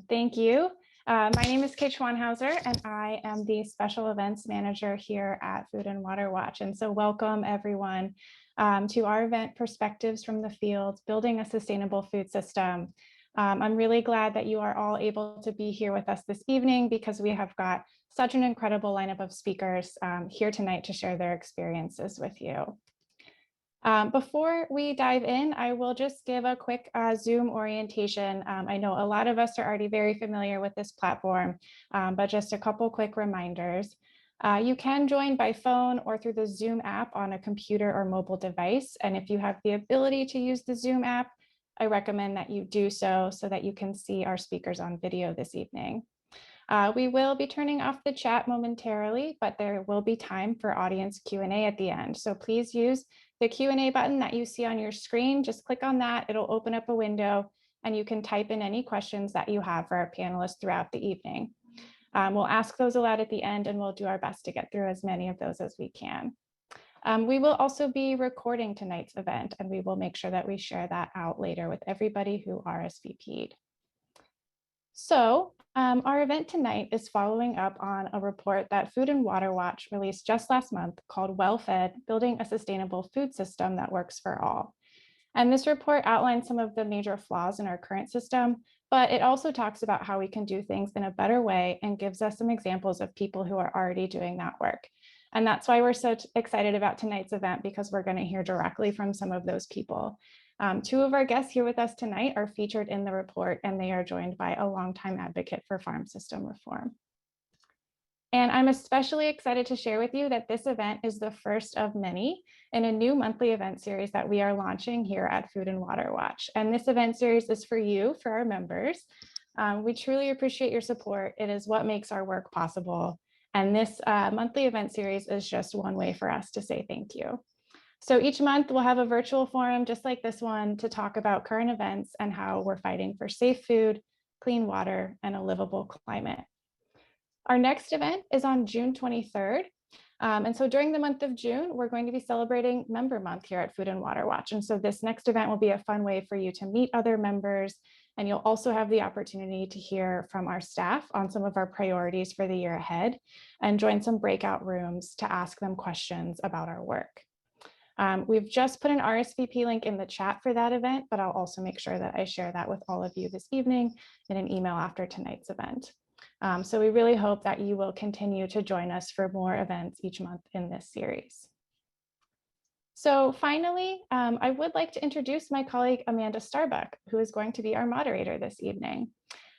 Thank you. My name is Kate Schwanhauser, and I am the Special Events Manager here at Food and Water Watch. And so welcome everyone to our event, Perspectives from the Field, Building a Sustainable Food System. I'm really glad that you are all able to be here with us this evening because we have got such an incredible lineup of speakers here tonight to share their experiences with you. Before we dive in, I will just give a quick Zoom orientation. I know a lot of us are already very familiar with this platform, but just a couple quick reminders. You can join by phone or through the Zoom app on a computer or mobile device. And if you have the ability to use the Zoom app, I recommend that you do so that you can see our speakers on video this evening. We will be turning off the chat momentarily, but there will be time for audience Q&A at the end. So please use the Q&A button that you see on your screen. Just click on that. It'll open up a window and you can type in any questions that you have for our panelists throughout the evening. We'll ask those aloud at the end and we'll do our best to get through as many of those as we can. We will also be recording tonight's event and we will make sure that we share that out later with everybody who RSVP'd. So our event tonight is following up on a report that Food and Water Watch released just last month called Well-Fed, Building a Sustainable Food System That Works for All. And this report outlines some of the major flaws in our current system, but it also talks about how we can do things in a better way and gives us some examples of people who are already doing that work. And that's why we're so excited about tonight's event, because we're going to hear directly from some of those people. Two of our guests here with us tonight are featured in the report, and they are joined by a longtime advocate for farm system reform. And I'm especially excited to share with you that this event is the first of many in a new monthly event series that we are launching here at Food and Water Watch. And this event series is for you, for our members. We truly appreciate your support. It is what makes our work possible. And this monthly event series is just one way for us to say thank you. So each month we'll have a virtual forum just like this one to talk about current events and how we're fighting for safe food, clean water, and a livable climate. Our next event is on June 23rd. And so during the month of June, we're going to be celebrating Member Month here at Food and Water Watch. And so this next event will be a fun way for you to meet other members. And you'll also have the opportunity to hear from our staff on some of our priorities for the year ahead and join some breakout rooms to ask them questions about our work. We've just put an RSVP link in the chat for that event, but I'll also make sure that I share that with all of you this evening in an email after tonight's event. So we really hope that you will continue to join us for more events each month in this series. So finally, I would like to introduce my colleague, Amanda Starbuck, who is going to be our moderator this evening.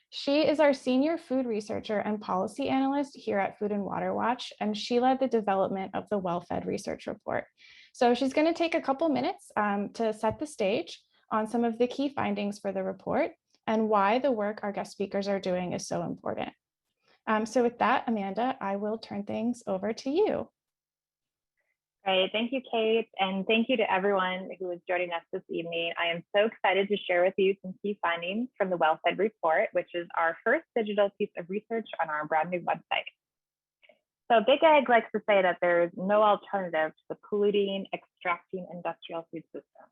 She is our senior food researcher and policy analyst here at Food and Water Watch, and she led the development of the Well-Fed research report. So she's going to take a couple minutes to set the stage on some of the key findings for the report and why the work our guest speakers are doing is so important. So with that, Amanda, I will turn things over to you. Great, thank you, Kate, and thank you to everyone who is joining us this evening. I am so excited to share with you some key findings from the Well-Fed report, which is our first digital piece of research on our brand new website. So Big Ag likes to say that there's no alternative to the polluting, extracting industrial food system.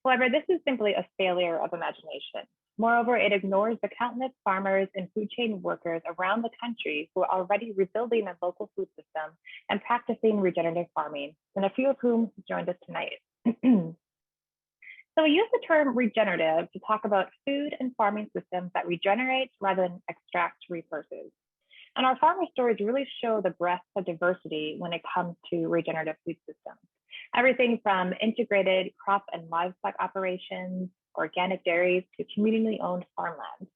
However, this is simply a failure of imagination. Moreover, it ignores the countless farmers and food chain workers around the country who are already rebuilding a local food system and practicing regenerative farming, and a few of whom joined us tonight. So we use the term regenerative to talk about food and farming systems that regenerate rather than extract resources. And our farmer stories really show the breadth of diversity when it comes to regenerative food systems. Everything from integrated crop and livestock operations, organic dairies, to community-owned farmland.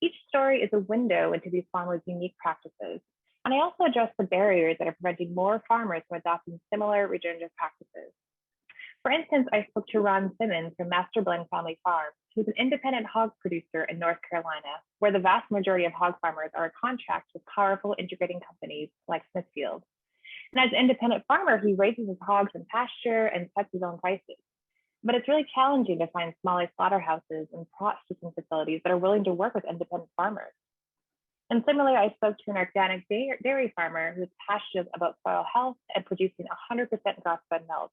Each story is a window into these farmers' unique practices. And I also address the barriers that are preventing more farmers from adopting similar regenerative practices. For instance, I spoke to Ron Simmons from Master Blend Family Farms, who's an independent hog producer in North Carolina, where the vast majority of hog farmers are a contract with powerful integrating companies like Smithfield. And as an independent farmer, he raises his hogs in pasture and sets his own prices. But it's really challenging to find smaller slaughterhouses and processing facilities that are willing to work with independent farmers. And similarly, I spoke to an organic dairy farmer who's passionate about soil health and producing 100% grass-fed milk.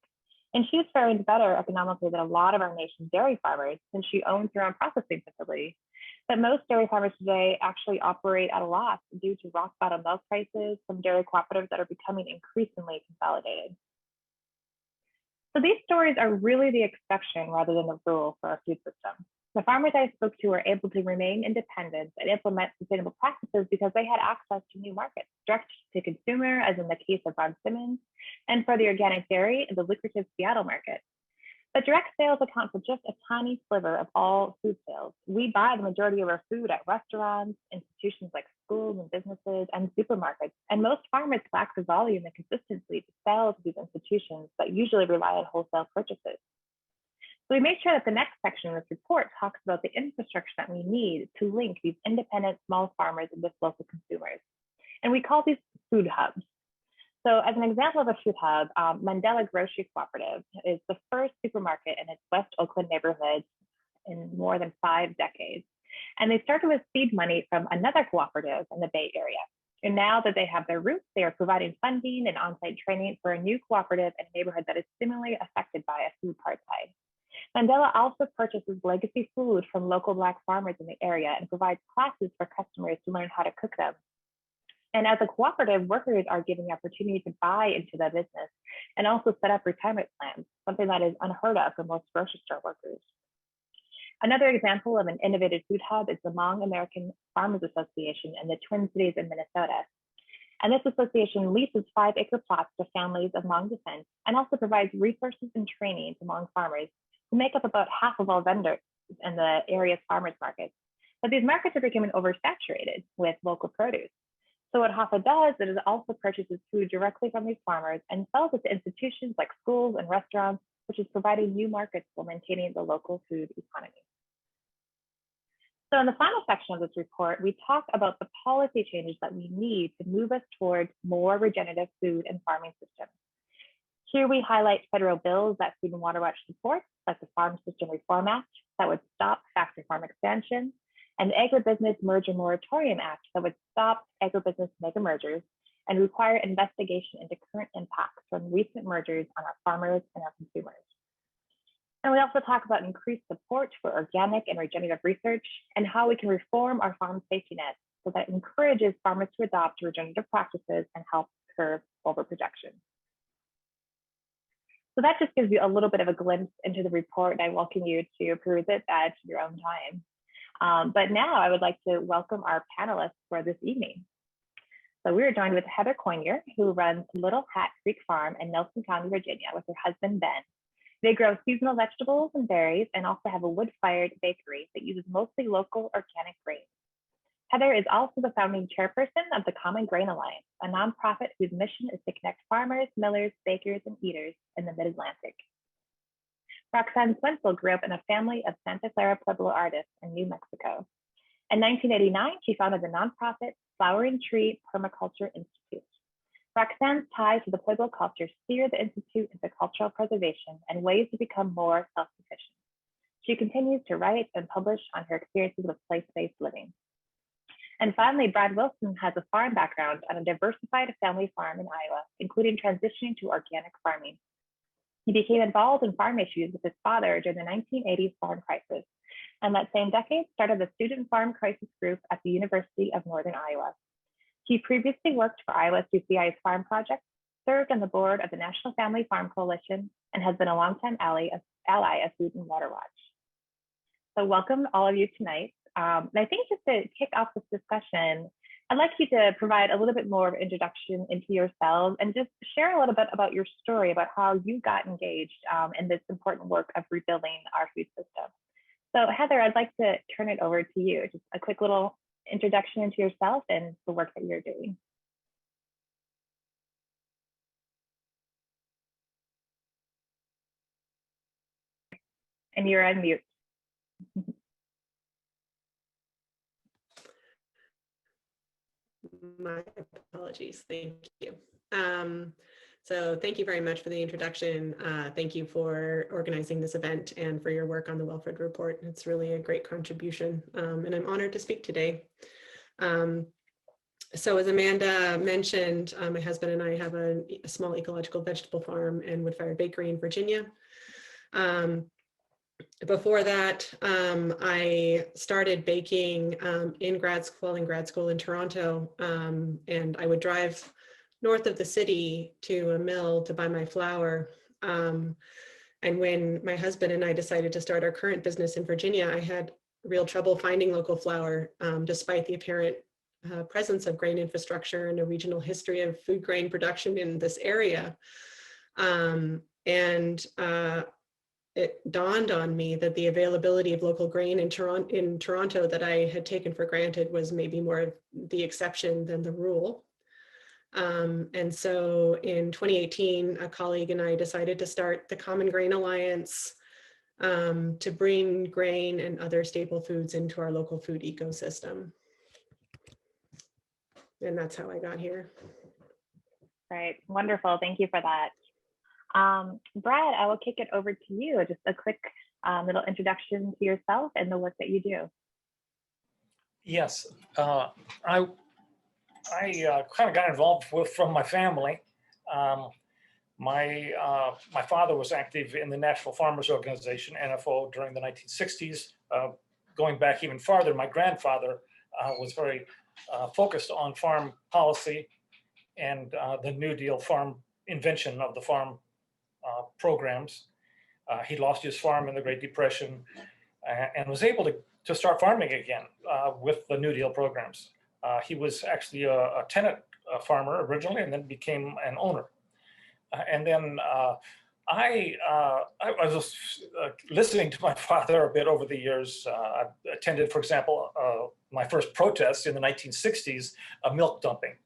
And she's faring better economically than a lot of our nation's dairy farmers since she owns her own processing facility. But most dairy farmers today actually operate at a loss due to rock bottom milk prices from dairy cooperatives that are becoming increasingly consolidated. So these stories are really the exception rather than the rule for our food system. The farmers I spoke to were able to remain independent and implement sustainable practices because they had access to new markets, direct to consumer, as in the case of Ron Simmons, and for the organic dairy in the lucrative Seattle market. But direct sales account for just a tiny sliver of all food sales. We buy the majority of our food at restaurants, institutions like schools and businesses, and supermarkets. And most farmers lack the volume and consistency to sell to these institutions that usually rely on wholesale purchases. So we made sure that the next section of this report talks about the infrastructure that we need to link these independent small farmers with local consumers. And we call these food hubs. So as an example of a food hub, Mandela Grocery Cooperative is the first supermarket in its West Oakland neighborhood in more than 5 decades. And they started with seed money from another cooperative in the Bay Area. And now that they have their roots, they are providing funding and on-site training for a new cooperative in a neighborhood that is similarly affected by a food apartheid. Mandela also purchases legacy food from local Black farmers in the area and provides classes for customers to learn how to cook them. And as a cooperative, workers are given the opportunity to buy into the business and also set up retirement plans, something that is unheard of for most grocery store workers. Another example of an innovative food hub is the Hmong American Farmers Association in the Twin Cities in Minnesota. And this association leases 5-acre plots to families of Hmong descent and also provides resources and training to Hmong farmers who make up about half of all vendors in the area's farmers markets. But these markets are becoming oversaturated with local produce. So what HAFA does is it also purchases food directly from these farmers and sells it to institutions like schools and restaurants, which is providing new markets while maintaining the local food economy. So in the final section of this report, we talk about the policy changes that we need to move us towards more regenerative food and farming systems. Here we highlight federal bills that Food and Water Watch supports, like the Farm System Reform Act that would stop factory farm expansion, and the Agribusiness Merger Moratorium Act that would stop agribusiness mega mergers and require investigation into current impacts from recent mergers on our farmers and our consumers. And we also talk about increased support for organic and regenerative research and how we can reform our farm safety net so that it encourages farmers to adopt regenerative practices and help curb overproduction. So that just gives you a little bit of a glimpse into the report, and I welcome you to peruse it at your own time. But now I would like to welcome our panelists for this evening. So we are joined with Heather Coynier, who runs Little Hat Creek Farm in Nelson County, Virginia, with her husband, Ben. They grow seasonal vegetables and berries and also have a wood-fired bakery that uses mostly local organic grains. Heather is also the founding chairperson of the Common Grain Alliance, a nonprofit whose mission is to connect farmers, millers, bakers, and eaters in the Mid-Atlantic. Roxanne Swensel grew up in a family of Santa Clara Pueblo artists in New Mexico. In 1989, she founded the nonprofit Flowering Tree Permaculture Institute. Roxanne's ties to the Pueblo culture steer the Institute into cultural preservation and ways to become more self-sufficient. She continues to write and publish on her experiences with place-based living. And finally, Brad Wilson has a farm background on a diversified family farm in Iowa, including transitioning to organic farming. He became involved in farm issues with his father during the 1980s farm crisis, and that same decade started the Student Farm Crisis Group at the University of Northern Iowa. He previously worked for Iowa CCI's Farm Project, served on the board of the National Family Farm Coalition, and has been a longtime ally of Food and Water Watch. So welcome all of you tonight. And I think just to kick off this discussion, I'd like you to provide a little bit more of an introduction into yourselves and just share a little bit about your story about how you got engaged in this important work of rebuilding our food system. So Heather, I'd like to turn it over to you. Just a quick little introduction into yourself and the work that you're doing. And you're on mute. My apologies. Thank you. So thank you very much for the introduction. Thank you for organizing this event and for your work on the Welford Report. It's really a great contribution, and I'm honored to speak today. So as Amanda mentioned, my husband and I have a small ecological vegetable farm and wood-fired bakery in Virginia. Before that, I started baking in grad school in Toronto, and I would drive north of the city to a mill to buy my flour. And when my husband and I decided to start our current business in Virginia, I had real trouble finding local flour, despite the apparent presence of grain infrastructure and a regional history of food grain production in this area. It dawned on me that the availability of local grain in Toronto that I had taken for granted was maybe more of the exception than the rule. And so in 2018, a colleague and I decided to start the Common Grain Alliance to bring grain and other staple foods into our local food ecosystem. And that's how I got here. Right, wonderful, thank you for that. Brad, I will kick it over to you. Just a quick little introduction to yourself and the work that you do. Yes, I kind of got involved from my family. My father was active in the National Farmers Organization, NFO, during the 1960s. Going back even farther, my grandfather was very focused on farm policy and the New Deal farm invention of the farm programs. He lost his farm in the Great Depression and was able to start farming again with the New Deal programs. He was actually a tenant farmer originally and then became an owner. And then I was listening to my father a bit over the years. I attended, for example, my first protest in the 1960s, a milk dumping,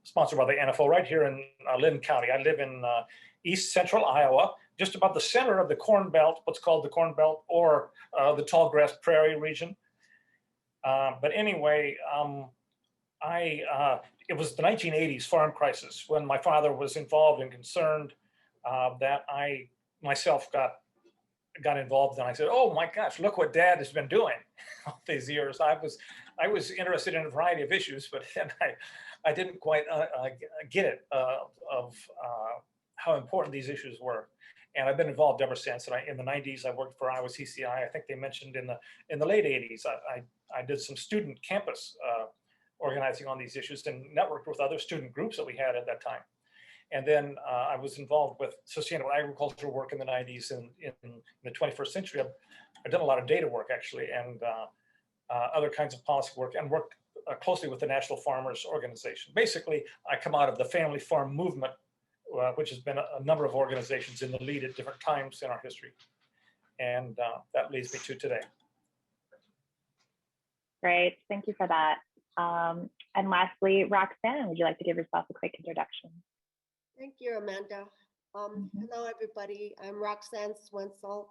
sponsored by the NFO right here in Lynn County. I live in east central Iowa, just about the center of the Corn Belt, what's called the Corn Belt, or the tall grass prairie region. But anyway, it was the 1980s farm crisis when my father was involved and concerned that I myself got involved, and I said, "Oh my gosh, look what Dad has been doing all these years." I was interested in a variety of issues, but then I didn't quite get it of how important these issues were. And I've been involved ever since. And in the 90s, I worked for Iowa CCI. I think they mentioned in the late 80s, I did some student campus organizing on these issues and networked with other student groups that we had at that time. And then I was involved with sustainable agriculture work in the 90s, and in the 21st century, I've done a lot of data work actually, and other kinds of policy work, and worked closely with the National Farmers Organization. Basically, I come out of the family farm movement, which has been a number of organizations in the lead at different times in our history. And that leads me to today. Great, thank you for that. And lastly, Roxanne, would you like to give yourself a quick introduction? Thank you, Amanda. Hello, everybody. I'm Roxanne Swensel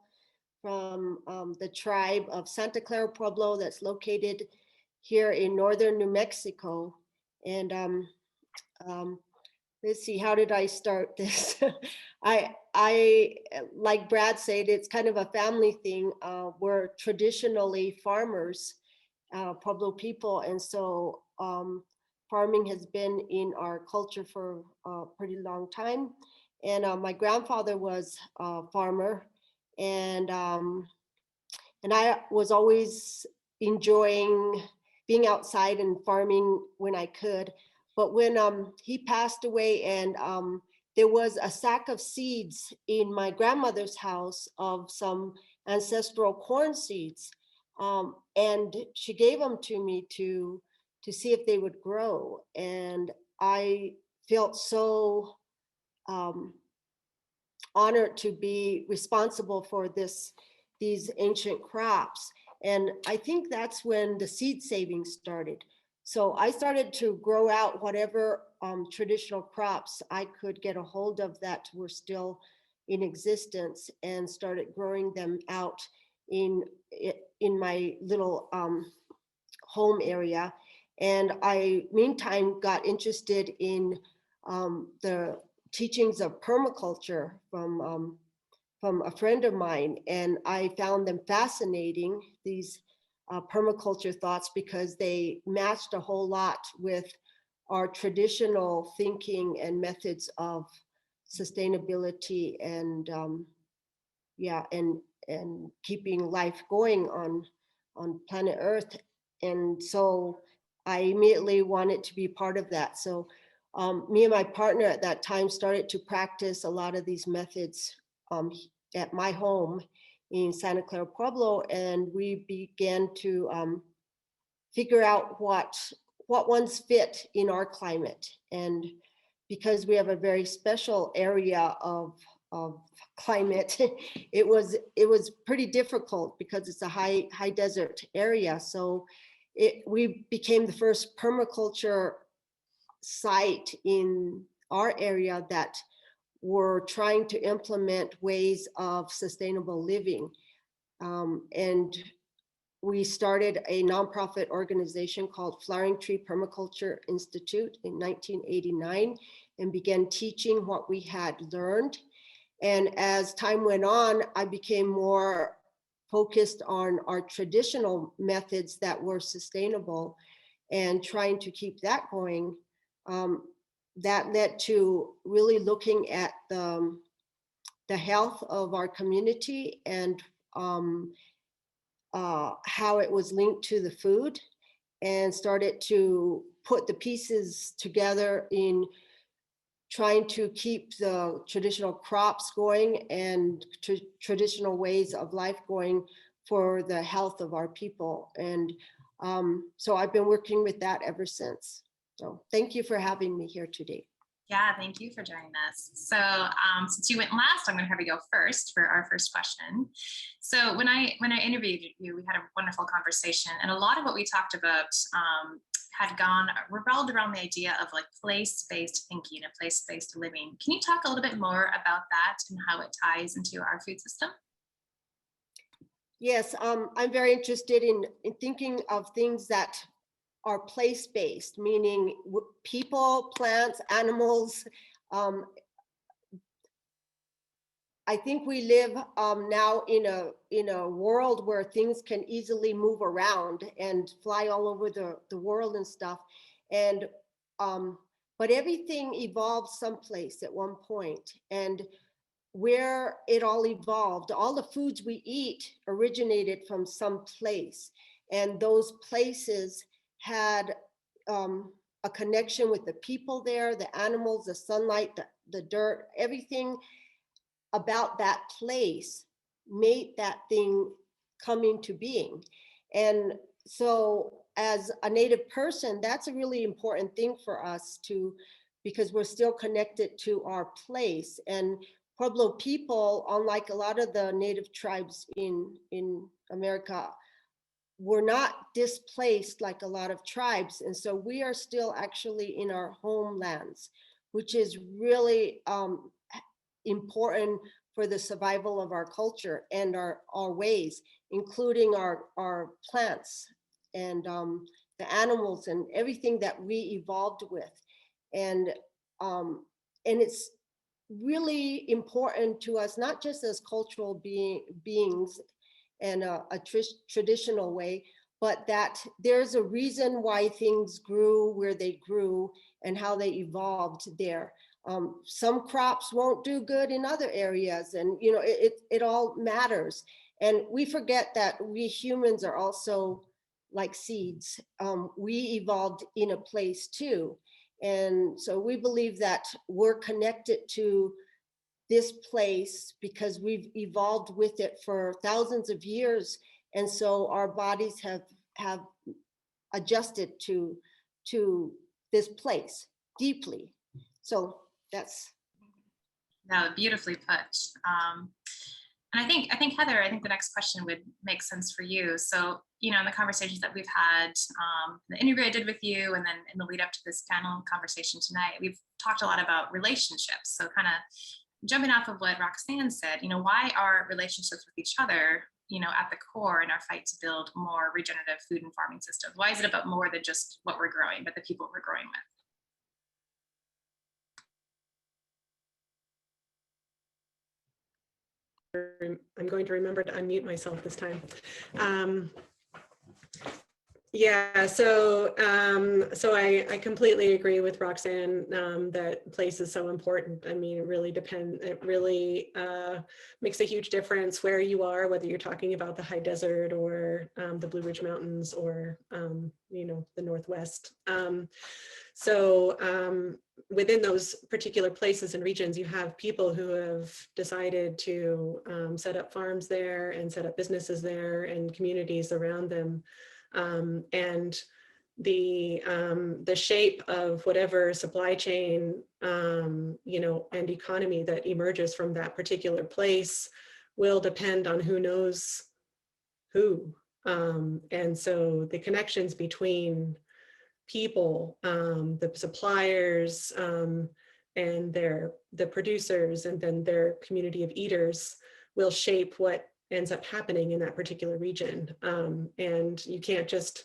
from the tribe of Santa Clara Pueblo that's located here in northern New Mexico. And let's see, how did I start this? I like Brad said, it's kind of a family thing. We're traditionally farmers, Pueblo people, and so farming has been in our culture for a pretty long time. And my grandfather was a farmer, and I was always enjoying being outside and farming when I could. But when he passed away, and there was a sack of seeds in my grandmother's house of some ancestral corn seeds, and she gave them to me to see if they would grow. And I felt so honored to be responsible for these ancient crops. And I think that's when the seed saving started. So I started to grow out whatever traditional crops I could get a hold of that were still in existence, and started growing them out in my little home area. And I, meantime, got interested in the teachings of permaculture from a friend of mine, and I found them fascinating, these permaculture thoughts, because they matched a whole lot with our traditional thinking and methods of sustainability and and keeping life going on planet Earth. And so I immediately wanted to be part of that. So me and my partner at that time started to practice a lot of these methods at my home in Santa Clara, Pueblo, and we began to figure out what ones fit in our climate. And because we have a very special area of climate, it was pretty difficult because it's a high desert area. So we became the first permaculture site in our area that were trying to implement ways of sustainable living. And we started a nonprofit organization called Flowering Tree Permaculture Institute in 1989 and began teaching what we had learned. And as time went on, I became more focused on our traditional methods that were sustainable and trying to keep that going. That led to really looking at the health of our community and how it was linked to the food, and started to put the pieces together in trying to keep the traditional crops going and traditional ways of life going for the health of our people. And so I've been working with that ever since. So thank you for having me here today. Yeah, thank you for joining us. So since you went last, I'm going to have you go first for our first question. So when I interviewed you, we had a wonderful conversation, and a lot of what we talked about had revolved around the idea of like place-based thinking and place-based living. Can you talk a little bit more about that and how it ties into our food system? Yes, I'm very interested in thinking of things that are place-based, meaning people, plants, animals. I think we live now in a world where things can easily move around and fly all over the world and stuff. And but everything evolved someplace at one point, and where it all evolved, all the foods we eat originated from some place, and those places had a connection with the people there, the animals, the sunlight, the dirt, everything about that place made that thing come into being. And so as a Native person, that's a really important thing for us because we're still connected to our place. And Pueblo people, unlike a lot of the Native tribes in America, were not displaced like a lot of tribes. And so we are still actually in our homelands, which is really important for the survival of our culture and our ways, including our plants and the animals and everything that we evolved with. And it's really important to us, not just as cultural beings in a traditional way, but that there's a reason why things grew where they grew and how they evolved there. Some crops won't do good in other areas, and you know it all matters. And we forget that we humans are also like seeds. We evolved in a place too, and so we believe that we're connected to this place because we've evolved with it for thousands of years, and so our bodies have adjusted to this place deeply. So that's beautifully put. And I think Heather, I think the next question would make sense for you. So, you know, in the conversations that we've had, the interview I did with you, and then in the lead up to this panel conversation tonight, we've talked a lot about relationships. So kind of jumping off of what Roxanne said, you know, why are relationships with each other, you know, at the core in our fight to build more regenerative food and farming systems? Why is it about more than just what we're growing, but the people we're growing with? I'm going to remember to unmute myself this time. Yeah, so I completely agree with Roxanne that place is so important. I mean, it really depends. It really makes a huge difference where you are, whether you're talking about the high desert or the Blue Ridge Mountains or you know, the Northwest. Within those particular places and regions, you have people who have decided to set up farms there and set up businesses there and communities around them. And the shape of whatever supply chain, you know, and economy that emerges from that particular place will depend on who knows who. And so the connections between people, the suppliers, and the producers, and then their community of eaters will shape what ends up happening in that particular region. And you can't just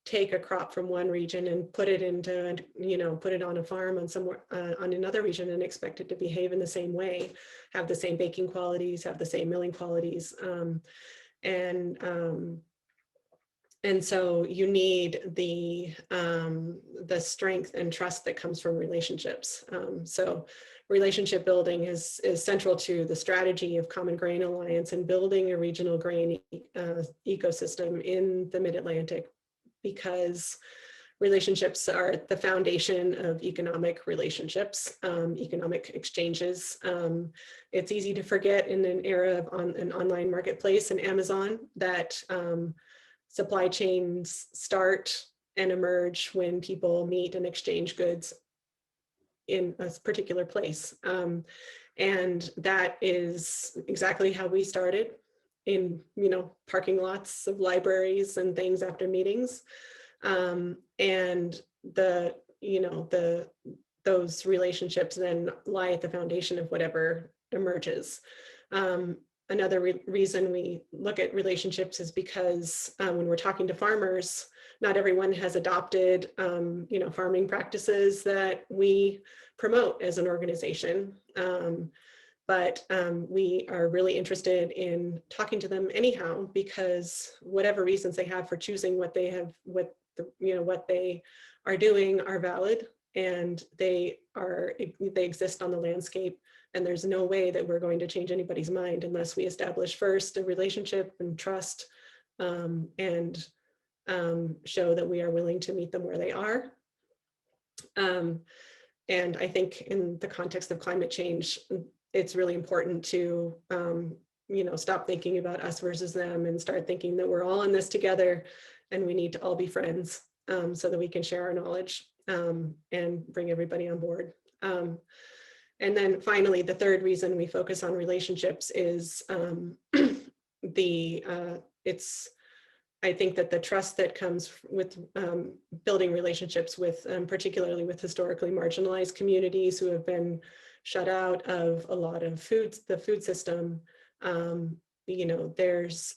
take a crop from one region and put it into, you know, put it on a farm on somewhere on another region and expect it to behave in the same way, have the same baking qualities, have the same milling qualities. And so you need the strength and trust that comes from relationships. So relationship building is central to the strategy of Common Grain Alliance and building a regional grain ecosystem in the Mid-Atlantic, because relationships are the foundation of economic relationships, economic exchanges. It's easy to forget in an era of an online marketplace and Amazon that supply chains start and emerge when people meet and exchange goods in a particular place. And that is exactly how we started, in, you know, parking lots of libraries and things after meetings. And those relationships then lie at the foundation of whatever emerges. Another reason we look at relationships is because when we're talking to farmers, not everyone has adopted, you know, farming practices that we promote as an organization. But we are really interested in talking to them anyhow, because whatever reasons they have for choosing what they have, what they are doing are valid, and they exist on the landscape. And there's no way that we're going to change anybody's mind unless we establish first a relationship and trust, and show that we are willing to meet them where they are. And I think in the context of climate change, it's really important to you know, stop thinking about us versus them and start thinking that we're all in this together, and we need to all be friends, so that we can share our knowledge and bring everybody on board. And then finally, the third reason we focus on relationships is I think that the trust that comes with building relationships with, particularly with historically marginalized communities who have been shut out of a lot of the food system, you know, that's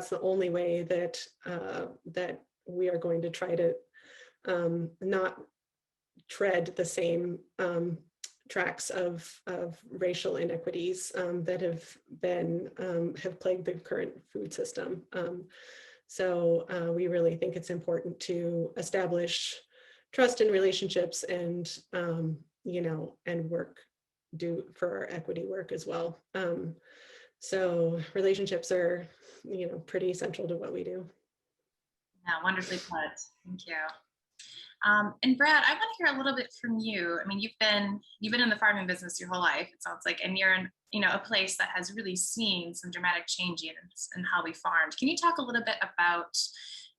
the only way that that we are going to try to not tread the same tracks of racial inequities that have plagued the current food system. So we really think it's important to establish trust in relationships and you know, and do for our equity work as well. So relationships are, you know, pretty central to what we do. Yeah, wonderfully put. Thank you. And Brad, I want to hear a little bit from you. I mean, you've been in the farming business your whole life, it sounds like, and you're in, you know, a place that has really seen some dramatic change in how we farmed. Can you talk a little bit about,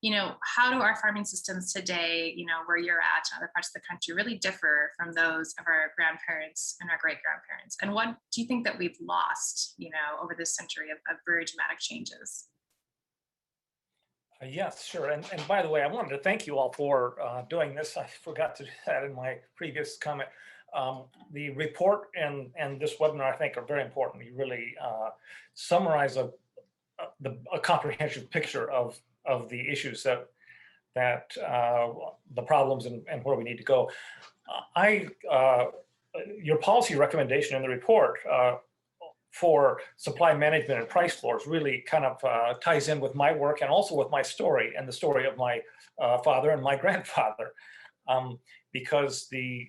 you know, how do our farming systems today, you know, where you're at in other parts of the country, really differ from those of our grandparents and our great-grandparents? And what do you think that we've lost, you know, over this century of very dramatic changes? Yes, sure. And by the way, I wanted to thank you all for doing this. I forgot to do that in my previous comment. The report and this webinar, I think, are very important. You really summarize a comprehensive picture of the issues that the problems and where we need to go. Your policy recommendation in the report for supply management and price floors really kind of ties in with my work and also with my story and the story of my father and my grandfather, because the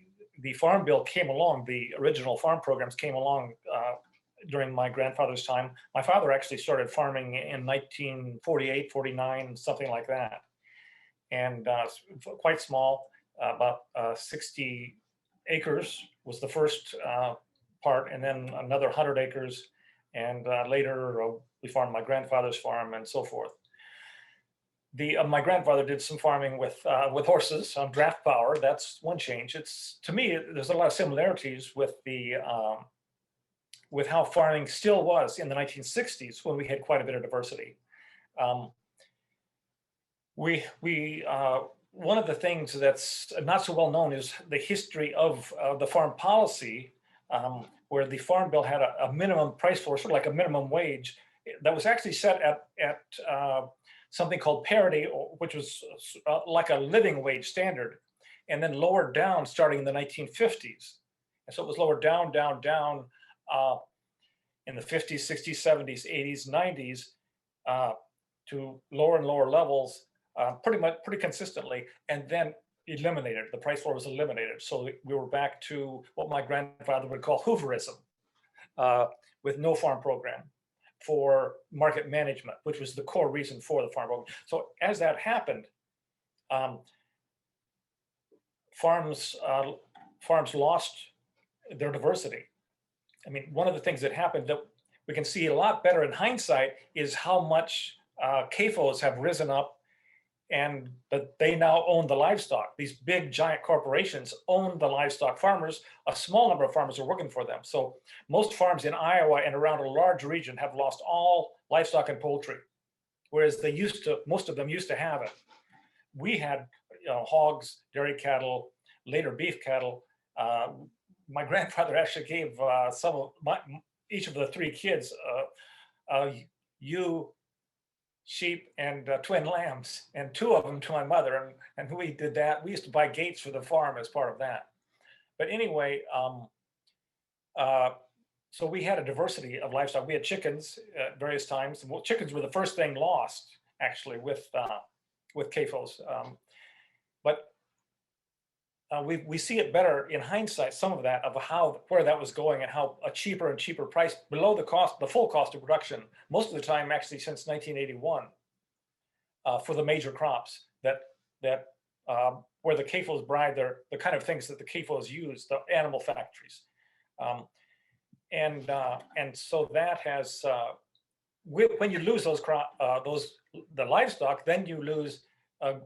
Farm Bill came along, the original farm programs came along during my grandfather's time. My father actually started farming in 1948, 49, something like that. And quite small, about 60 acres was the first part, and then another 100 acres. And later we farmed my grandfather's farm and so forth. My grandfather did some farming with horses on draft power. That's one change. It's, to me, there's a lot of similarities with with how farming still was in the 1960s when we had quite a bit of diversity. One of the things that's not so well known is the history of the farm policy, where the Farm Bill had a minimum price floor, sort of like a minimum wage, that was actually set at something called parity, which was like a living wage standard, and then lowered down starting in the 1950s. And so it was lowered down, down, down in the 50s, 60s, 70s, 80s, 90s to lower and lower levels pretty consistently, and then eliminated. The price floor was eliminated. So we were back to what my grandfather would call Hooverism, with no farm program for market management, which was the core reason for the farm program. So as that happened, farms lost their diversity. I mean, one of the things that happened that we can see a lot better in hindsight is how much CAFOs have risen up, and that they now own the livestock. These big giant corporations own the livestock farmers. A small number of farmers are working for them. So most farms in Iowa and around a large region have lost all livestock and poultry, whereas most of them used to have it. We had hogs, dairy cattle, later beef cattle. My grandfather actually gave each of the three kids ewe, sheep, and twin lambs, and two of them to my mother. And we did that. We used to buy gates for the farm as part of that. But anyway, so we had a diversity of livestock. We had chickens at various times. Well, chickens were the first thing lost, actually, with CAFOs. But we see it better in hindsight, some of that, of where that was going and how a cheaper and cheaper price below the full cost of production, most of the time actually since 1981, for the major crops that where the CAFOs bride the kind of things that the CAFOs use, the animal factories. And so that has, when you lose the livestock, then you lose a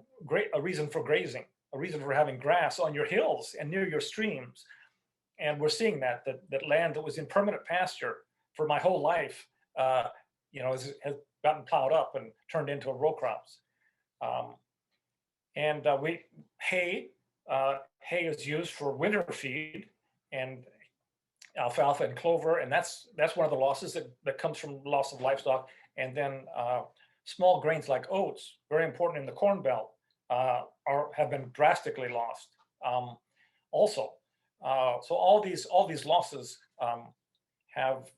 reason for grazing, a reason for having grass on your hills and near your streams. And we're seeing that land that was in permanent pasture for my whole life, has gotten plowed up and turned into row crops. Hay is used for winter feed, and alfalfa and clover, and that's one of the losses that comes from loss of livestock. And then small grains like oats, very important in the Corn Belt, have been drastically lost. Also, so all these losses have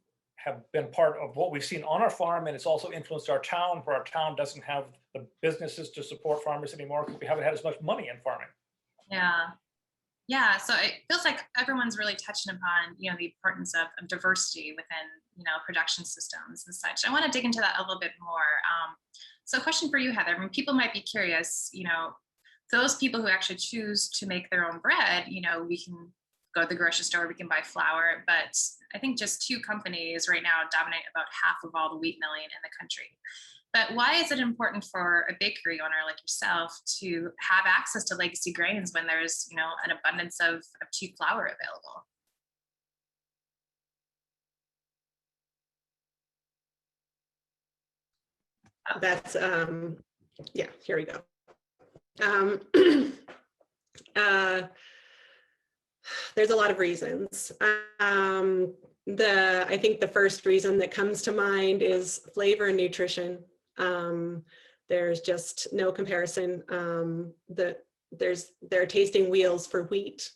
been part of what we've seen on our farm, and it's also influenced our town, where our town doesn't have the businesses to support farmers anymore because we haven't had as much money in farming. Yeah, so it feels like everyone's really touching upon, the importance of diversity within, production systems and such. I want to dig into that a little bit more. So a question for you, Heather. I mean, people might be curious, those people who actually choose to make their own bread, we can go to the grocery store, we can buy flour, but I think just two companies right now dominate about half of all the wheat milling in the country. But why is it important for a bakery owner like yourself to have access to legacy grains when there's, an abundance of cheap flour available? That's, yeah, here we go. There's a lot of reasons. I think the first reason that comes to mind is flavor and nutrition. There's just no comparison. There are tasting wheels for wheat,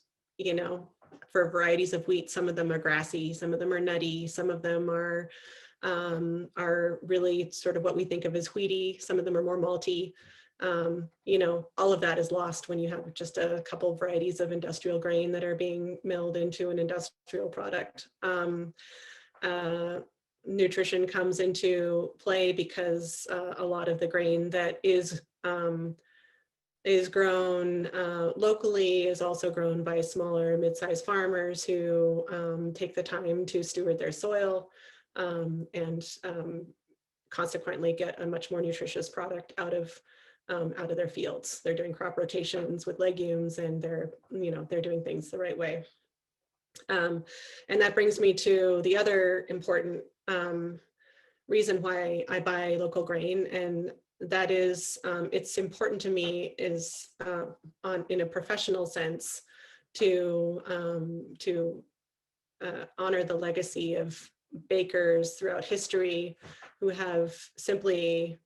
for varieties of wheat. Some of them are grassy, some of them are nutty, some of them are really sort of what we think of as wheaty. Some of them are more malty. You know, all of that is lost when you have just a couple varieties of industrial grain that are being milled into an industrial product. Nutrition comes into play because a lot of the grain that is grown locally is also grown by smaller mid-sized farmers who take the time to steward their soil and consequently get a much more nutritious product out of their fields. They're doing crop rotations with legumes, and they're doing things the right way. And that brings me to the other important reason why I buy local grain, and that is it's important to me is in a professional sense to honor the legacy of bakers throughout history who have simply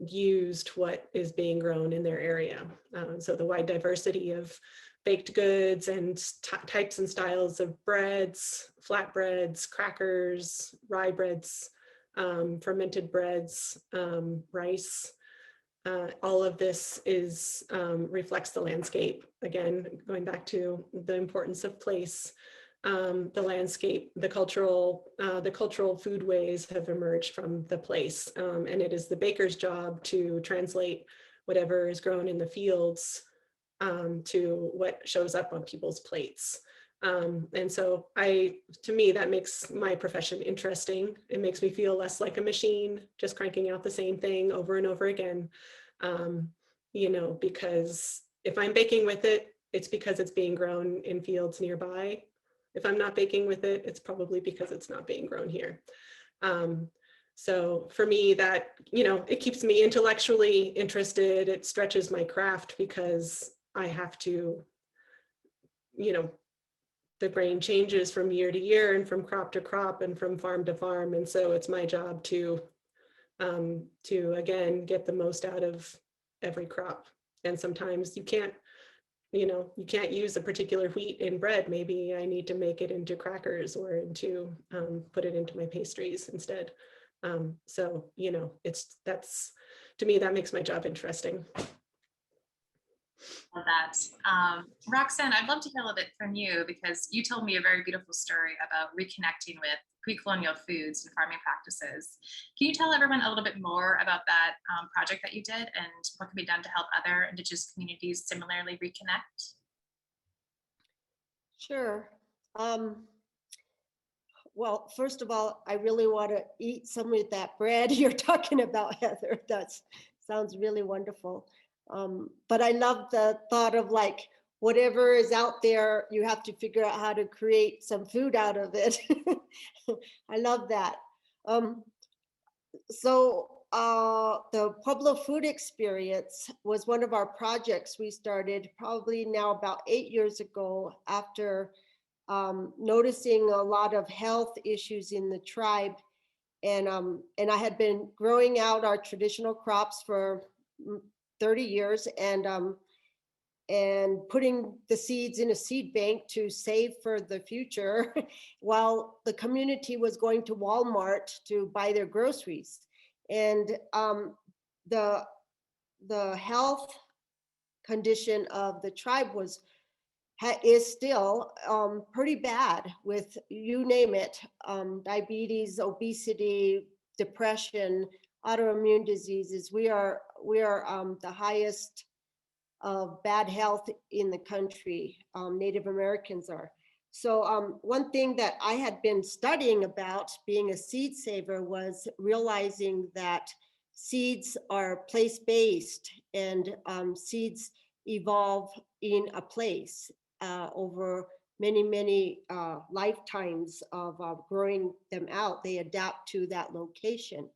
used what is being grown in their area. So the wide diversity of baked goods and types and styles of breads, flatbreads, crackers, rye breads, fermented breads, rice. All of this reflects the landscape. Again, going back to the importance of place, the landscape, the cultural foodways have emerged from the place, and it is the baker's job to translate whatever is grown in the fields to what shows up on people's plates. And so to me, that makes my profession interesting. It makes me feel less like a machine, just cranking out the same thing over and over again. You know, because if I'm baking with it, it's because it's being grown in fields nearby. If I'm not baking with it, it's probably because it's not being grown here. So for me, that, you know, it keeps me intellectually interested. It stretches my craft because I have to, you know, the grain changes from year to year and from crop to crop and from farm to farm. And so it's my job to again, get the most out of every crop. And sometimes you can't use a particular wheat in bread. Maybe I need to make it into crackers or put it into my pastries instead. So, you know, to me, that makes my job interesting. Love that. Roxanne, I'd love to hear a little bit from you, because you told me a very beautiful story about reconnecting with pre-colonial foods and farming practices. Can you tell everyone a little bit more about that project that you did and what can be done to help other Indigenous communities similarly reconnect? Sure. Well, first of all, I really want to eat some of that bread you're talking about, Heather. That sounds really wonderful. But I love the thought of like, whatever is out there, you have to figure out how to create some food out of it. I love that. The Pueblo Food Experience was one of our projects we started probably now about 8 years ago, after noticing a lot of health issues in the tribe. And I had been growing out our traditional crops for 30 years and putting the seeds in a seed bank to save for the future while the community was going to Walmart to buy their groceries. And the health condition of the tribe is still pretty bad, with, you name it, diabetes, obesity, depression, autoimmune diseases. We are the highest of bad health in the country. Native Americans are. So one thing that I had been studying about being a seed saver was realizing that seeds are place-based, and seeds evolve in a place over many lifetimes of growing them out. They adapt to that location.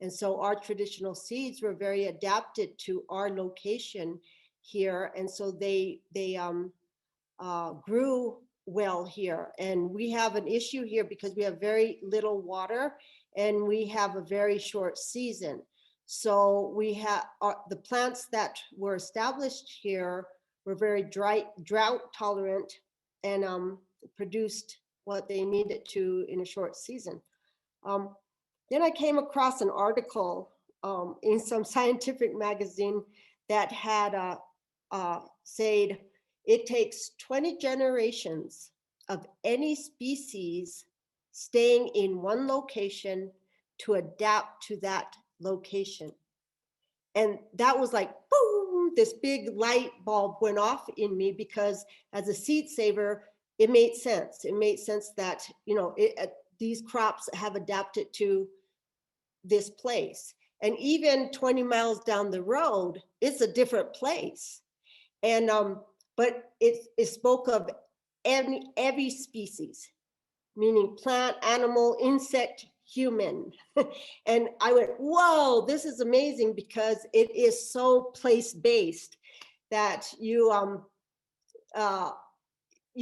And so our traditional seeds were very adapted to our location here. And so they grew well here. And we have an issue here because we have very little water and we have a very short season. So we have the plants that were established here were very drought tolerant, and produced what they needed to in a short season. Then I came across an article in some scientific magazine that had said it takes 20 generations of any species staying in one location to adapt to that location. And that was like, boom, this big light bulb went off in me, because as a seed saver, it made sense. It made sense that, you know, these crops have adapted to this place. And even 20 miles down the road, it's a different place. And but it spoke of every species, meaning plant, animal, insect, human. And I went, whoa, this is amazing, because it is so place-based that you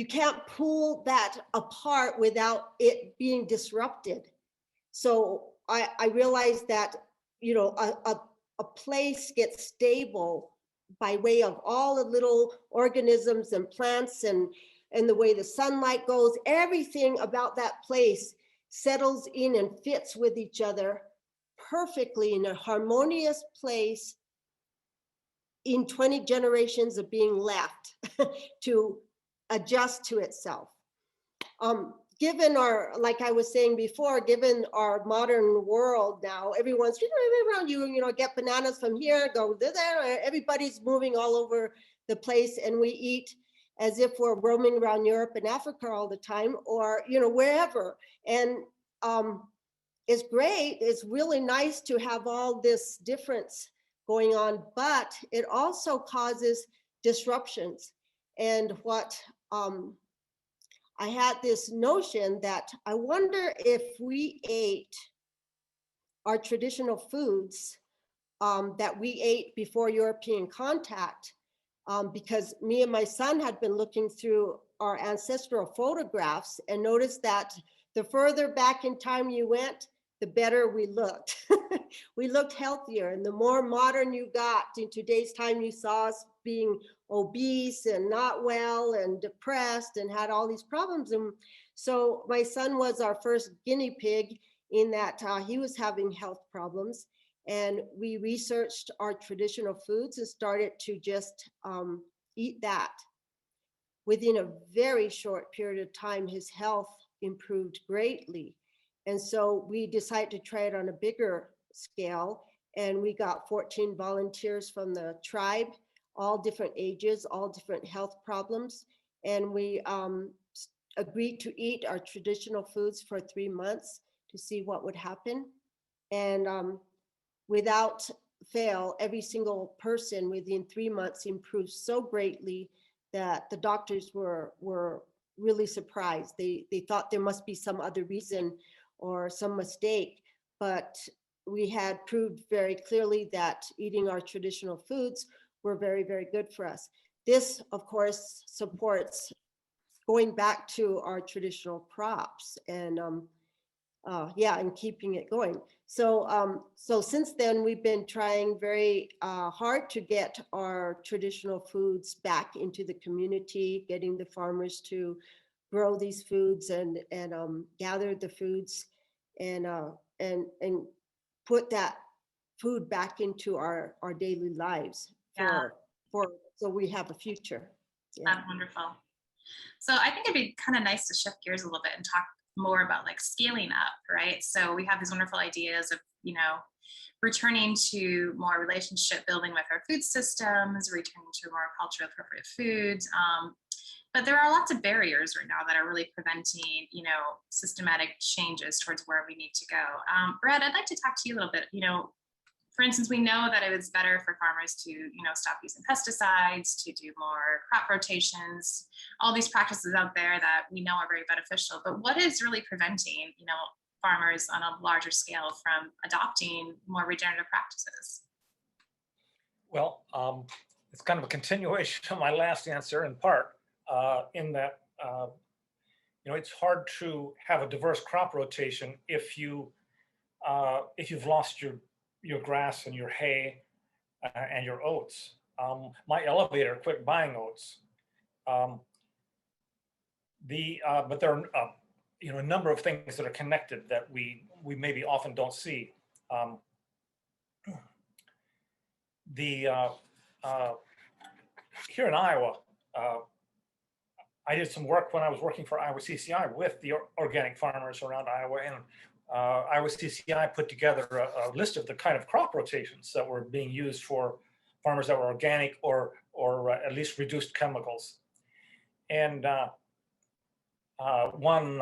can't pull that apart without it being disrupted. So I realized that, you know, a place gets stable by way of all the little organisms and plants and the way the sunlight goes. Everything about that place settles in and fits with each other perfectly in a harmonious place in 20 generations of being left to adjust to itself. Given our, like I was saying before, given our modern world now, everyone's around you, you know, get bananas from here, go there, everybody's moving all over the place, and we eat as if we're roaming around Europe and Africa all the time, or, you know, wherever. And it's great, it's really nice to have all this difference going on, but it also causes disruptions. And what, I had this notion that I wonder if we ate our traditional foods that we ate before European contact, because me and my son had been looking through our ancestral photographs and noticed that the further back in time you went, the better we looked. We looked healthier, and the more modern you got in today's time, you saw us being obese and not well and depressed and had all these problems. And so my son was our first guinea pig in that he was having health problems. And we researched our traditional foods and started to just eat that. Within a very short period of time, his health improved greatly. And so we decided to try it on a bigger scale. And we got 14 volunteers from the tribe, all different ages, all different health problems. And we agreed to eat our traditional foods for 3 months to see what would happen. And without fail, every single person within 3 months improved so greatly that the doctors were really surprised. They thought there must be some other reason or some mistake, but we had proved very clearly that eating our traditional foods were very, very good for us. This, of course, supports going back to our traditional crops and and keeping it going. So so since then, we've been trying very hard to get our traditional foods back into the community, getting the farmers to grow these foods and gather the foods and put that food back into our daily lives for so we have a future. Yeah. That's wonderful. So I think it'd be kind of nice to shift gears a little bit and talk more about like scaling up, right? So we have these wonderful ideas of, you know, returning to more relationship building with our food systems, returning to more culturally appropriate foods. But there are lots of barriers right now that are really preventing, you know, systematic changes towards where we need to go. Brett, I'd like to talk to you a little bit, you know, for instance, we know that it was better for farmers to, you know, stop using pesticides, to do more crop rotations, all these practices out there that we know are very beneficial. But what is really preventing, you know, farmers on a larger scale from adopting more regenerative practices? Well, it's kind of a continuation of my last answer in part, in that, you know, it's hard to have a diverse crop rotation if you've lost your grass and your hay and your oats. My elevator quit buying oats. but there are a number of things that are connected that we maybe often don't see. Here in Iowa, I did some work when I was working for Iowa CCI with the organic farmers around Iowa, and Iowa CCI put together a list of the kind of crop rotations that were being used for farmers that were organic or at least reduced chemicals. And one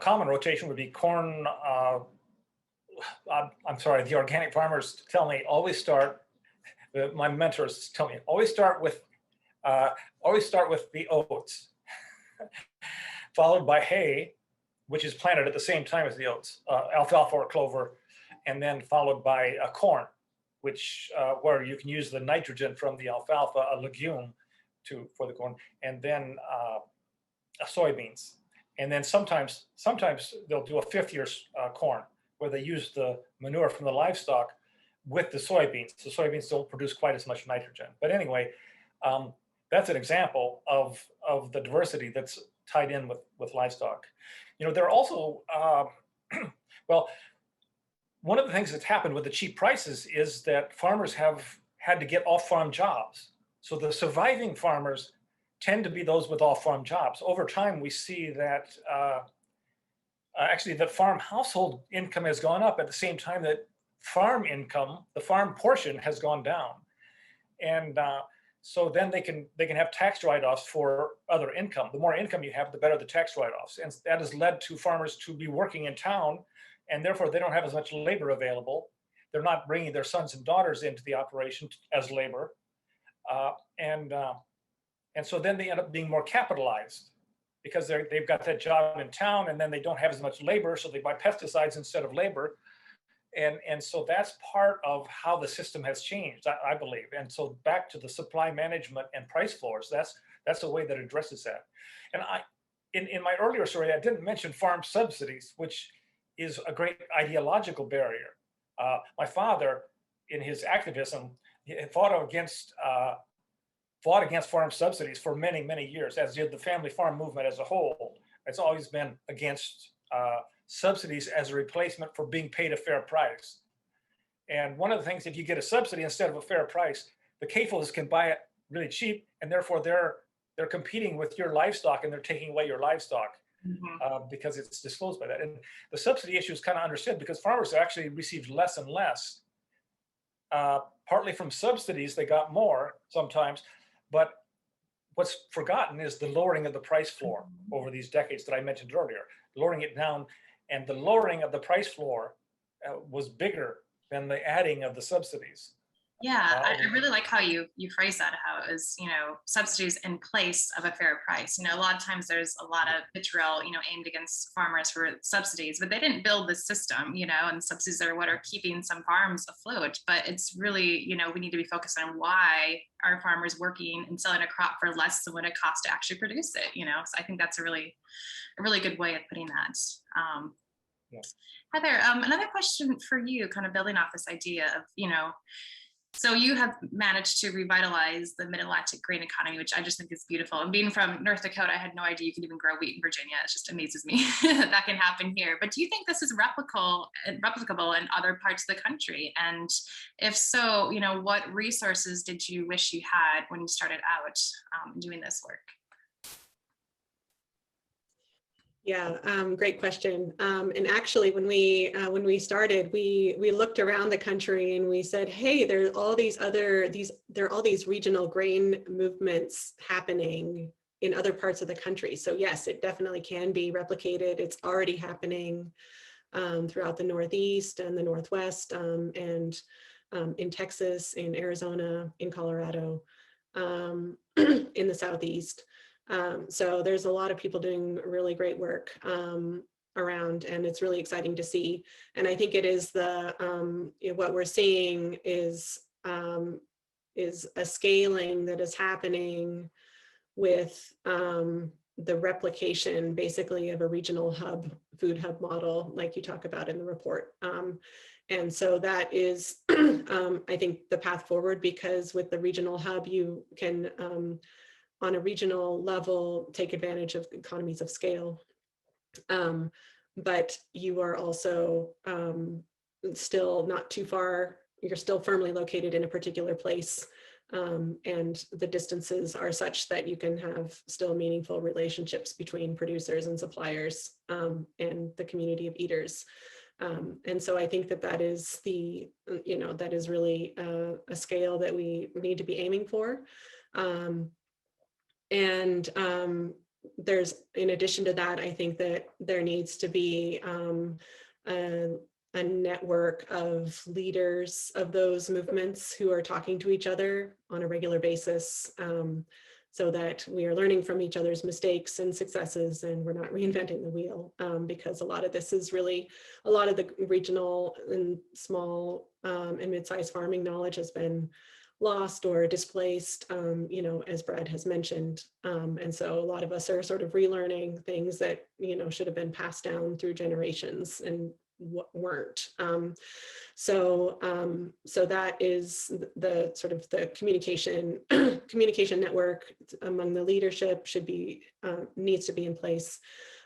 common rotation would be corn. I'm sorry, the organic farmers tell me always start. My mentors tell me always start with the oats, followed by hay, which is planted at the same time as the oats, alfalfa or clover, and then followed by corn, which where you can use the nitrogen from the alfalfa, a legume, for the corn, and then soybeans, and then sometimes they'll do a fifth year corn where they use the manure from the livestock with the soybeans. The soybeans don't produce quite as much nitrogen. But anyway, that's an example of the diversity that's tied in with livestock. There are also, well, one of the things that's happened with the cheap prices is that farmers have had to get off-farm jobs. So the surviving farmers tend to be those with off-farm jobs. Over time, we see that actually that farm household income has gone up at the same time that farm income, the farm portion, has gone down. And so then they can have tax write-offs for other income. The more income you have, the better the tax write-offs. And that has led to farmers to be working in town, and therefore they don't have as much labor available. They're not bringing their sons and daughters into the operation as labor. And so then they end up being more capitalized because they've got that job in town, and then they don't have as much labor, so they buy pesticides instead of labor. And so that's part of how the system has changed, I believe. And so back to the supply management and price floors, that's a way that addresses that. And in my earlier story, I didn't mention farm subsidies, which is a great ideological barrier. My father, in his activism, fought against farm subsidies for many, many years, as did the family farm movement as a whole. It's always been against subsidies as a replacement for being paid a fair price. And one of the things, if you get a subsidy instead of a fair price, the CAFOs can buy it really cheap, and therefore they're competing with your livestock, and they're taking away your livestock because it's disclosed by that. And the subsidy issue is kind of understood because farmers actually received less and less, partly from subsidies. They got more sometimes, but what's forgotten is the lowering of the price floor over these decades that I mentioned earlier, lowering it down. And the lowering of the price floor was bigger than the adding of the subsidies. Yeah, I really like how you phrase that, how it was, subsidies in place of a fair price. A lot of times there's a lot of vitriol, aimed against farmers for subsidies, but they didn't build the system, and subsidies are what are keeping some farms afloat. But it's really, we need to be focused on why are farmers working and selling a crop for less than what it costs to actually produce it, So I think that's a really good way of putting that. Yeah. Heather, another question for you, kind of building off this idea of, so you have managed to revitalize the Mid-Atlantic grain economy, which I just think is beautiful. And being from North Dakota, I had no idea you could even grow wheat in Virginia. It just amazes me that can happen here. But do you think this is replicable in other parts of the country? And if so, what resources did you wish you had when you started out doing this work? Yeah, great question. And actually, when we started, we looked around the country and we said, hey, there are all these regional grain movements happening in other parts of the country. So yes, it definitely can be replicated. It's already happening throughout the Northeast and the Northwest, and in Texas, in Arizona, in Colorado, in the Southeast. So there's a lot of people doing really great work around, and it's really exciting to see. And I think it is what we're seeing is a scaling that is happening with the replication, basically, of a regional food hub model, like you talk about in the report. And so that is, I think, the path forward, because with the regional hub, you can, on a regional level, take advantage of economies of scale. But you are also still not too far, you're still firmly located in a particular place. And the distances are such that you can have still meaningful relationships between producers and suppliers, and the community of eaters. And so I think that that is the, that is really a scale that we need to be aiming for. There's, in addition to that, I think that there needs to be a network of leaders of those movements who are talking to each other on a regular basis, so that we are learning from each other's mistakes and successes, and we're not reinventing the wheel, because a lot of this is really, a lot of the regional and small and mid-sized farming knowledge has been lost or displaced, as Brad has mentioned. And so a lot of us are sort of relearning things that, should have been passed down through generations and weren't. So that is the sort of the communication network among the leadership needs to be in place.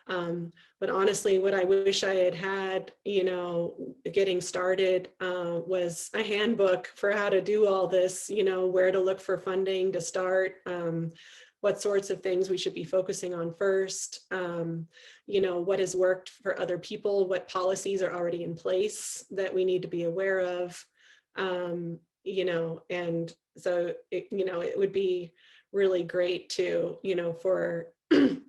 But honestly, what I wish I had, getting started, was a handbook for how to do all this, where to look for funding to start, what sorts of things we should be focusing on first, what has worked for other people, what policies are already in place that we need to be aware of, and so, it would be really great to,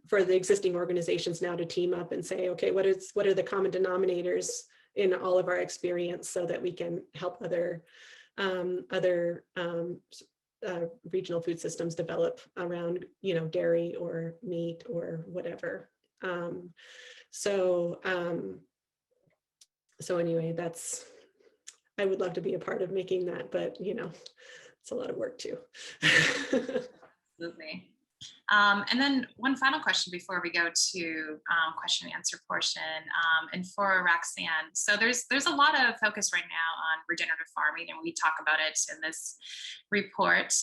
for the existing organizations now to team up and say, okay, what are the common denominators in all of our experience, so that we can help other regional food systems develop around, dairy or meat or whatever. So anyway, I would love to be a part of making that, but it's a lot of work too. Absolutely. And then one final question before we go to question and answer portion, and for Roxanne. So there's a lot of focus right now on regenerative farming, and we talk about it in this report.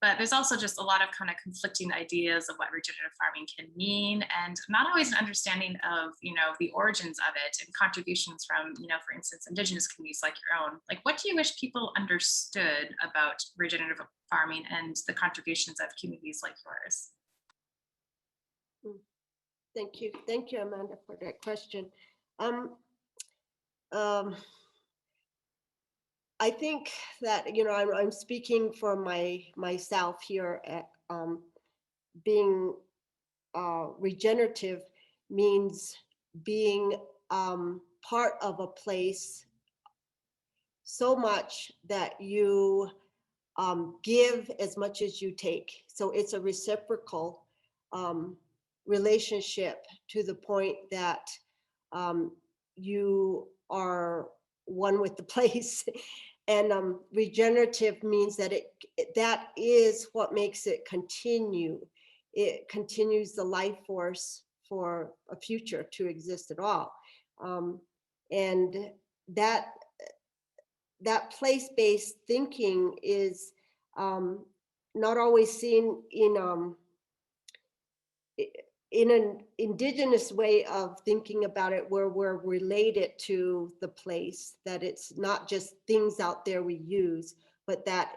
But there's also just a lot of kind of conflicting ideas of what regenerative farming can mean, and not always an understanding of, the origins of it and contributions from, for instance, indigenous communities like your own. Like, what do you wish people understood about regenerative farming and the contributions of communities like yours? Thank you, Amanda, for that question. I think that, I'm speaking for myself here at being regenerative means being part of a place so much that you give as much as you take. So it's a reciprocal relationship, to the point that you are one with the place. And regenerative means that that is what makes it continue. It continues the life force for a future to exist at all. And that place-based thinking is not always seen in an indigenous way of thinking about it, where we're related to the place, that it's not just things out there we use, but that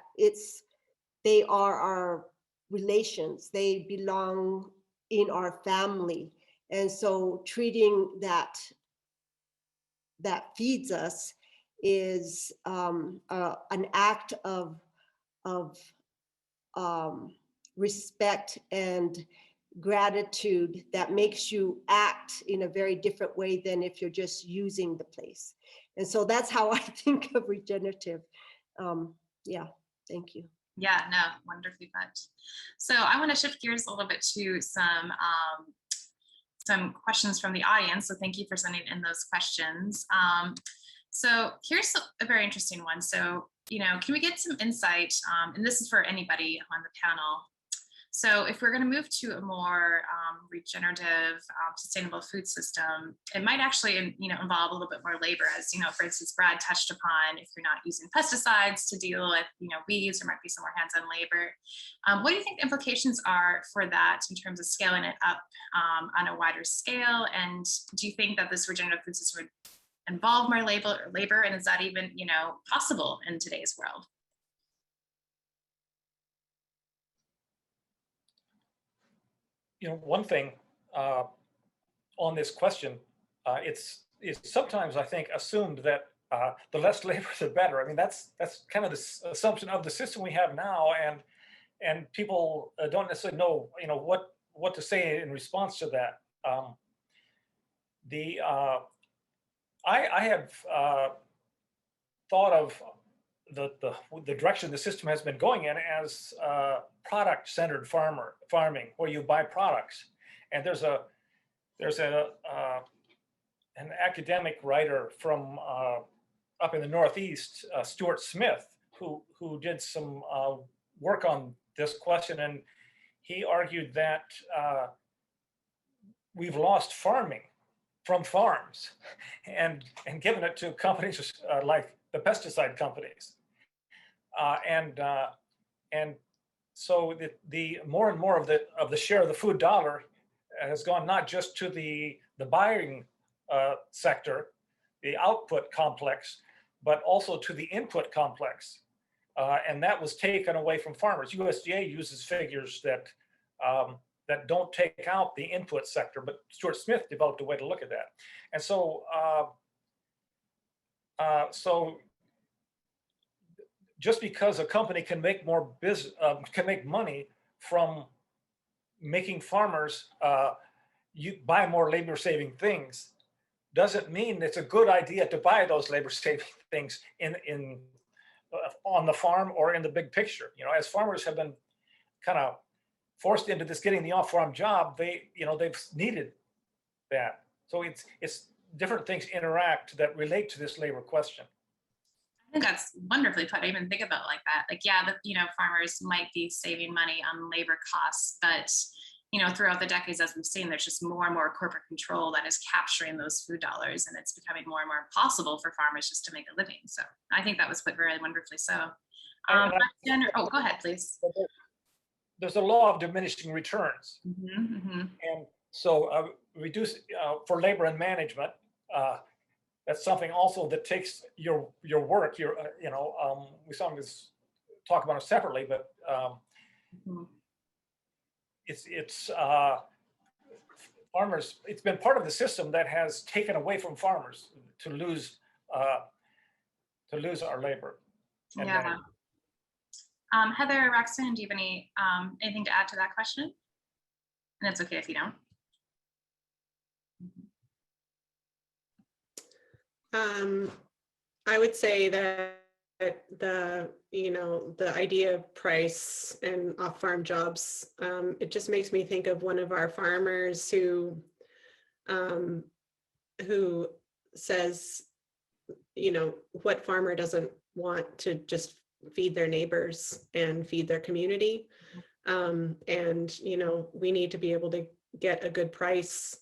they are our relations, they belong in our family. And so treating that feeds us is an act of respect and gratitude that makes you act in a very different way than if you're just using the place. And so that's how I think of regenerative. Yeah, thank you. Yeah, no, wonderfully put. So I want to shift gears a little bit to some questions from the audience. So thank you for sending in those questions. So here's a very interesting one. So, can we get some insight, and this is for anybody on the panel. So if we're going to move to a more regenerative, sustainable food system, it might actually, involve a little bit more labor, as for instance, Brad touched upon. If you're not using pesticides to deal with, weeds, there might be some more hands-on labor. What do you think the implications are for that in terms of scaling it up on a wider scale? And do you think that this regenerative food system would involve more labor? And is that even, possible in today's world? One thing on this question, it's sometimes, I think, assumed that the less labor, the better. I mean, that's kind of the assumption of the system we have now, and people don't necessarily know, what to say in response to that. I have thought of the direction the system has been going in as product-centered farming, where you buy products. And there's an academic writer from up in the Northeast, Stuart Smith, who did some work on this question, and he argued that we've lost farming from farms and given it to companies like the pesticide companies. And so the more and more of the share of the food dollar has gone not just to the buying sector, the output complex, but also to the input complex. And that was taken away from farmers. USDA uses figures that don't take out the input sector, but Stuart Smith developed a way to look at that. And so, just because a company can make more can make money from making farmers buy more labor-saving things, doesn't mean it's a good idea to buy those labor-saving things on the farm or in the big picture. As farmers have been kind of forced into this getting the off-farm job, they've needed that. So it's different things interact that relate to this labor question. I think that's wonderfully put. I even think about it like that. Like, yeah, farmers might be saving money on labor costs, but throughout the decades, as we've seen, there's just more and more corporate control that is capturing those food dollars, and it's becoming more and more impossible for farmers just to make a living. So I think that was put very wonderfully so. Go ahead, please. There's a law of diminishing returns. Mm-hmm, mm-hmm. And so reduce for labor and management, that's something also that takes your work, we sometimes talk about it separately, but mm-hmm. it's farmers, it's been part of the system that has taken away from farmers to lose our labor. Yeah. Heather, Roxanne, do you have anything to add to that question? And it's okay if you don't. I would say that the idea of price and off-farm jobs, it just makes me think of one of our farmers who says, what farmer doesn't want to just feed their neighbors and feed their community? And we need to be able to get a good price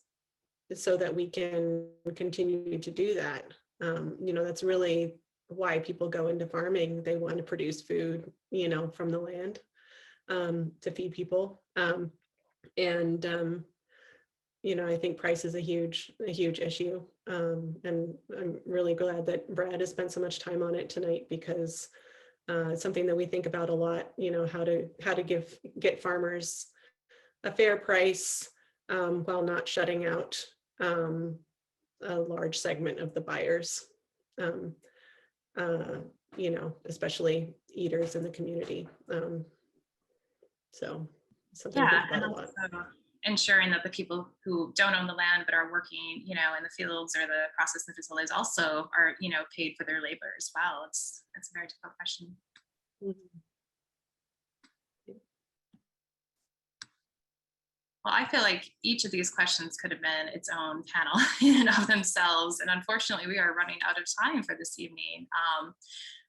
so that we can continue to do that. That's really why people go into farming. They want to produce food, from the land to feed people. I think price is a huge issue. And I'm really glad that Brad has spent so much time on it tonight, because it's something that we think about a lot, how to get farmers a fair price while not shutting out a large segment of the buyers, especially eaters in the community. So something to think about a lot. Ensuring that the people who don't own the land but are working, in the fields or the processing facilities also are, paid for their labor as well. It's a very difficult question. Mm-hmm. Well, I feel like each of these questions could have been its own panel in and of themselves. And unfortunately, we are running out of time for this evening.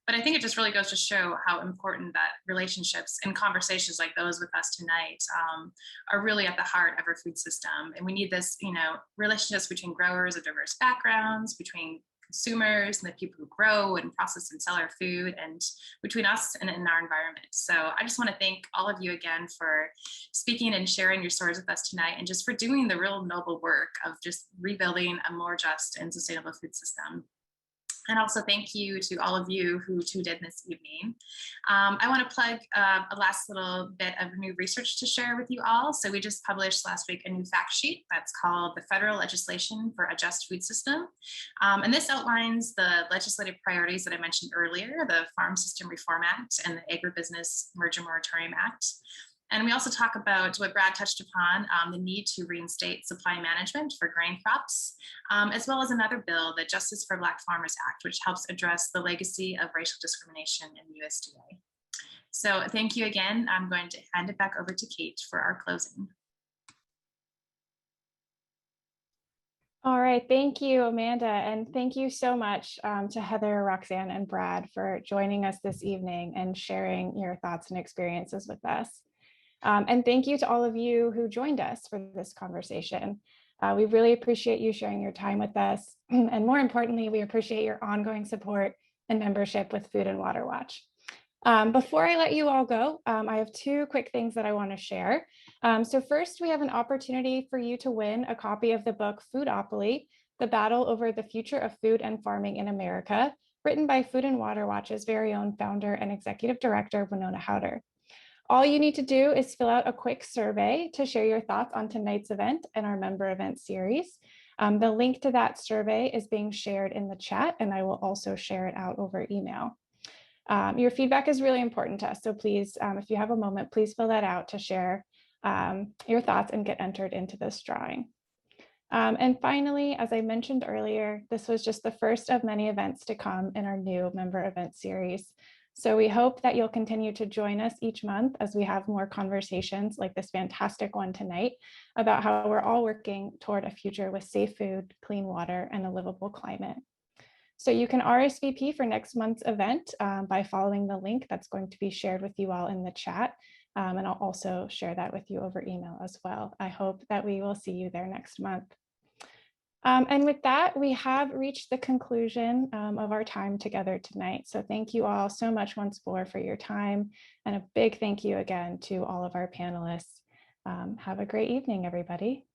But I think it just really goes to show how important that relationships and conversations like those with us tonight are really at the heart of our food system. And we need this, relationships between growers of diverse backgrounds, between consumers and the people who grow and process and sell our food, and between us and in our environment. So I just want to thank all of you again for speaking and sharing your stories with us tonight, and just for doing the real noble work of just rebuilding a more just and sustainable food system. And also thank you to all of you who tuned in this evening. I want to plug a last little bit of new research to share with you all. So we just published last week a new fact sheet that's called the Federal Legislation for a Just Food System. And this outlines the legislative priorities that I mentioned earlier, the Farm System Reform Act and the Agribusiness Merger Moratorium Act. And we also talk about what Brad touched upon, the need to reinstate supply management for grain crops, as well as another bill, the Justice for Black Farmers Act, which helps address the legacy of racial discrimination in the USDA. So thank you again. I'm going to hand it back over to Kate for our closing. All right, thank you, Amanda, and thank you so much to Heather, Roxanne, and Brad for joining us this evening and sharing your thoughts and experiences with us. And thank you to all of you who joined us for this conversation. We really appreciate you sharing your time with us. And more importantly, we appreciate your ongoing support and membership with Food and Water Watch. Before I let you all go, I have two quick things that I want to share. So first, we have an opportunity for you to win a copy of the book Foodopoly, The Battle Over the Future of Food and Farming in America, written by Food and Water Watch's very own founder and executive director, Winona Howder. All you need to do is fill out a quick survey to share your thoughts on tonight's event and our member event series. The link to that survey is being shared in the chat, and I will also share it out over email. Your feedback is really important to us, so please, if you have a moment, please fill that out to share your thoughts and get entered into this drawing. And finally, as I mentioned earlier, this was just the first of many events to come in our new member event series. So we hope that you'll continue to join us each month as we have more conversations like this fantastic one tonight about how we're all working toward a future with safe food, clean water, and a livable climate. So you can RSVP for next month's event by following the link that's going to be shared with you all in the chat. And I'll also share that with you over email as well. I hope that we will see you there next month. And with that, we have reached the conclusion of our time together tonight. So thank you all so much once more for your time, and a big thank you again to all of our panelists. Have a great evening, everybody.